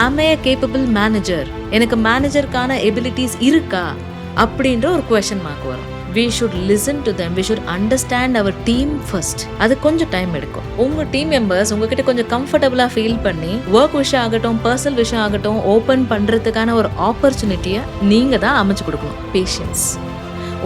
ஆம் ஐ capable manager, எனக்கு மேனேஜருக்கான abilities இருக்கா அப்படின்ற ஒரு கொஸ்டின் மார்க் வரும். we should listen to them, we should understand our team first. அது கொஞ்சம் டைம் எடுக்கும். உங்க டீம் மெம்பர்ஸ் உங்ககிட்ட கொஞ்சம் கம்ஃபர்டபுளா ஃபீல் பண்ணி ஒர்க் விஷயம் ஆகட்டும், பர்சனல் விஷயம் ஆகட்டும், ஓப்பன் பண்றதுக்கான ஒரு ஆப்பர்ச்சுனிட்டியை நீங்க தான் அமைச்சு கொடுக்கணும். பேஷன்ஸ்,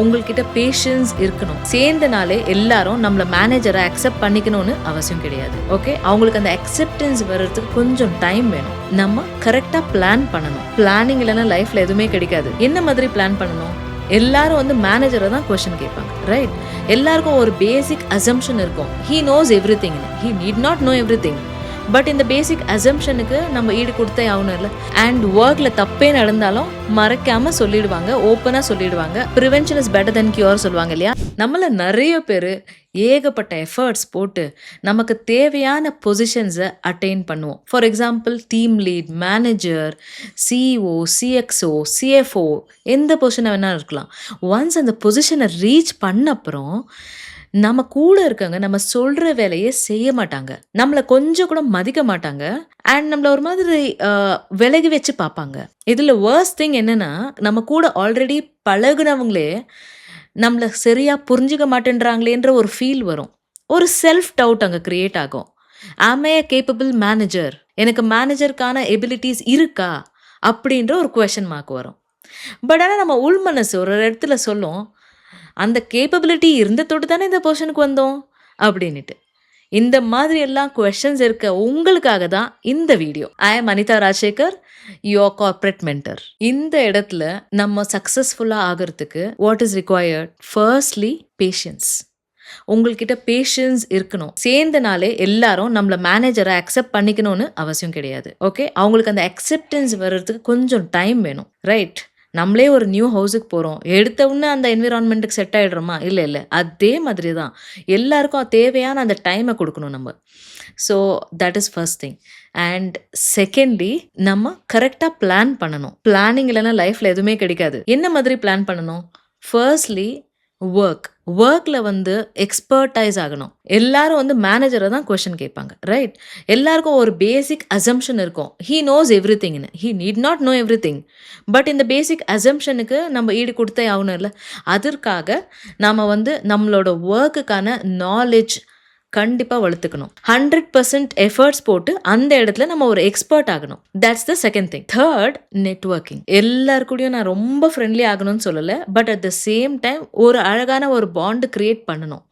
உங்கள்கிட்ட பேஷன்ஸ் இருக்கணும். சேர்ந்தனாலே எல்லாரும் நம்மள மேனேஜரை அக்செப்ட் பண்ணிக்கணும்னு அவசியம் கிடையாது. ஓகே, அவங்களுக்கு அந்த அக்செப்டன்ஸ் வர்றதுக்கு கொஞ்சம் டைம் வேணும். நம்ம கரெக்டா பிளான் பண்ணணும். பிளானிங் இல்லைன்னா லைஃப்ல எதுவுமே கிடைக்காது. என்ன மாதிரி பிளான் பண்ணணும்? எல்லாரும் மேனேஜரை தான் கொஸ்டின் கேட்பாங்க, ரைட்? எல்லாருக்கும் ஒரு பேசிக் அசம்ஷன் இருக்கும். He knows everything, he need not know everything. But இந்த பேசிக் அசம்ஷனுக்கு நம்ம ஈடு கொடுத்தே ஆகணும் இல்லை? அண்ட் ஒர்க்ல தப்பே நடந்தாலும் மறைக்காம சொல்லிடுவாங்க, ஓப்பனா சொல்லிடுவாங்க. Prevention is better then cure சொல்லுவாங்க இல்லையா? நம்மள நிறைய பேர் ஏகப்பட்ட எஃபர்ட்ஸ் போட்டு நமக்கு தேவையான பொசிஷன்ஸை அட்டைன் பண்ணுவோம். For example team lead, manager, CEO, CXO, CFO, எந்த பொசிஷனை வேணாலும் இருக்கலாம். ஒன்ஸ் அந்த பொசிஷனை ரீச் பண்ண அப்புறம் நம்ம கூட இருக்கவங்க நம்ம சொல்ற வேலையை செய்ய மாட்டாங்க, நம்மளை கொஞ்சம் கூட மதிக்க மாட்டாங்க, அண்ட் நம்மள ஒரு மாதிரி விலகி வச்சு பார்ப்பாங்க. இதுல வேர்ஸ்ட் திங் என்னன்னா, நம்ம கூட ஆல்ரெடி பழகுனவங்களே நம்மளை சரியா புரிஞ்சுக்க மாட்டேன்றாங்களேன்ற ஒரு ஃபீல் வரும். ஒரு செல்ஃப் டவுட் அங்கே கிரியேட் ஆகும். ஆம் ஐ கேப்பபிள் மேனேஜர், எனக்கு மேனேஜருக்கான எபிலிட்டிஸ் இருக்கா அப்படின்ற ஒரு கொஸ்டின் மார்க் வரும். பட் ஆனால் நம்ம உள் மனசு ஒரு இடத்துல சொல்லும், அந்த கேப்பபிலிட்டி இருந்ததோடு தானே இந்த பொசிஷனுக்கு வந்தோம் அப்படின்னுட்டு. இந்த மாதிரி எல்லாம் கொஸ்டின்ஸ் இருக்க உங்களுக்காக தான் இந்த வீடியோ. I am Anitha Rajasekar, your corporate mentor. இந்த இடத்துல நம்ம சக்ஸஸ்ஃபுல்லாக ஆகிறதுக்கு what is required? Firstly patience. உங்கள்கிட்ட பேஷன்ஸ் இருக்கணும். சேர்ந்தனாலே எல்லாரும் நம்மள மேனேஜரை அக்செப்ட் பண்ணிக்கணும்னு அவசியம் கிடையாது. ஓகே, அவங்களுக்கு அந்த அக்செப்டன்ஸ் வர்றதுக்கு கொஞ்சம் டைம் வேணும், ரைட்? நம்மளே ஒரு நியூ ஹவுஸுக்கு போகிறோம், எடுத்த உடனே அந்த என்விரான்மெண்ட்டுக்கு செட் ஆகிடுறோமா? இல்லை. அதே மாதிரி தான் எல்லாருக்கும் தேவையான அந்த டைமை கொடுக்கணும் நம்ம. So that is first thing. And secondly, நம்ம கரெக்டாக பிளான் பண்ணணும். பிளானிங் இல்லைன்னா லைஃப்பில் எதுவுமே கிடைக்காது. என்ன மாதிரி பிளான் பண்ணணும்? ஃபர்ஸ்ட்லி ஒர்க்கில் எக்ஸ்பர்டைஸ் ஆகணும். எல்லாரும் மேனேஜரை தான் கொஸ்டின் கேட்பாங்க, ரைட்? எல்லாருக்கும் ஒரு பேசிக் அசம்ஷன் இருக்கும். ஹீ நோஸ் எவ்ரி திங்னு, he need not know everything. But இந்த பேசிக் அசம்ஷனுக்கு நம்ம ஈடு கொடுத்தே ஆகணும் இல்லை? அதற்காக நாம் நம்மளோட ஒர்க்குக்கான நாலேஜ் கண்டிப்பாக வளர்த்துக்கணும். 100% எஃபர்ட்ஸ் போட்டு அந்த இடத்துல நம்ம ஒரு எக்ஸ்பர்ட் ஆகணும். That's the second thing. Third, networking. எல்லாருக்கூடயும் நான் ரொம்ப ஃப்ரெண்ட்லி ஆகணும்னு சொல்லலை, but at the same time ஒரு அழகான ஒரு பாண்டு கிரியேட் பண்ணணும்.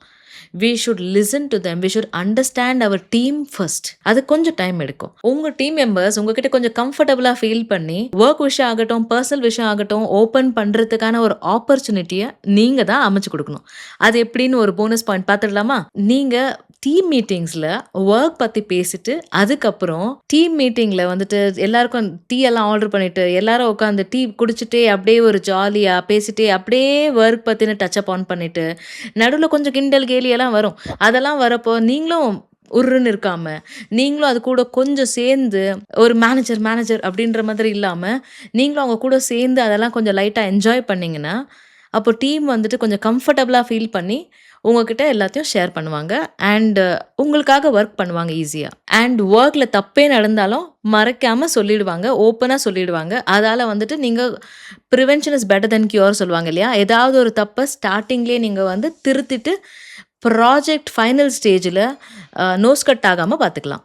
we should listen to them, we should understand our team first. அது கொஞ்சம் டைம் எடுக்கும். உங்க டீம் மெம்பர்ஸ் உங்ககிட்ட கொஞ்சம் கம்ஃபர்டபுளா ஃபீல் பண்ணி ஒர்க் விஷயம் ஆகட்டும், பர்சனல் விஷயம் ஆகட்டும், ஓப்பன் பண்றதுக்கான ஒரு ஆப்பர்ச்சுனிட்டியை நீங்க தான் அமைச்சு கொடுக்கணும். அது எப்படின்னு ஒரு போனஸ் பாயிண்ட் பார்த்துடலாமா? நீங்க டீம் மீட்டிங்ஸில் ஒர்க் பற்றி பேசிட்டு அதுக்கப்புறம் டீம் மீட்டிங்கில் எல்லாருக்கும் டீ எல்லாம் ஆர்டர் பண்ணிவிட்டு எல்லாரும் உட்காந்து டீ குடிச்சிட்டே அப்படியே ஒரு ஜாலியாக பேசிட்டே அப்படியே ஒர்க் பற்றின டச்சப் ஆன் பண்ணிவிட்டு நடுவில் கொஞ்சம் கிண்டல் கேலியெல்லாம் வரும். அதெல்லாம் வரப்போ நீங்களும் உருன்னு இருக்காமல், நீங்களும் அது கூட கொஞ்சம் சேர்ந்து ஒரு மேனேஜர் அப்படின்ற மாதிரி இல்லாமல் நீங்களும் அவங்க கூட சேர்ந்து அதெல்லாம் கொஞ்சம் லைட்டாக என்ஜாய் பண்ணிங்கன்னா அப்போ டீம் கொஞ்சம் கம்ஃபர்டபுளாக ஃபீல் பண்ணி உங்ககிட்ட எல்லாத்தையும் ஷேர் பண்ணுவாங்க அண்ட் உங்களுக்காக ஒர்க் பண்ணுவாங்க ஈஸியாக. அண்ட் ஒர்க்கில் தப்பே நடந்தாலும் மறைக்காமல் சொல்லிடுவாங்க, ஓப்பனாக சொல்லிடுவாங்க. அதால் நீங்கள் prevention is better then cure சொல்லுவாங்க இல்லையா? ஏதாவது ஒரு தப்பை ஸ்டார்டிங்லேயே நீங்கள் திருத்திட்டு ப்ராஜெக்ட் ஃபைனல் ஸ்டேஜில் நோஸ் கட் ஆகாமல் பார்த்துக்கலாம்.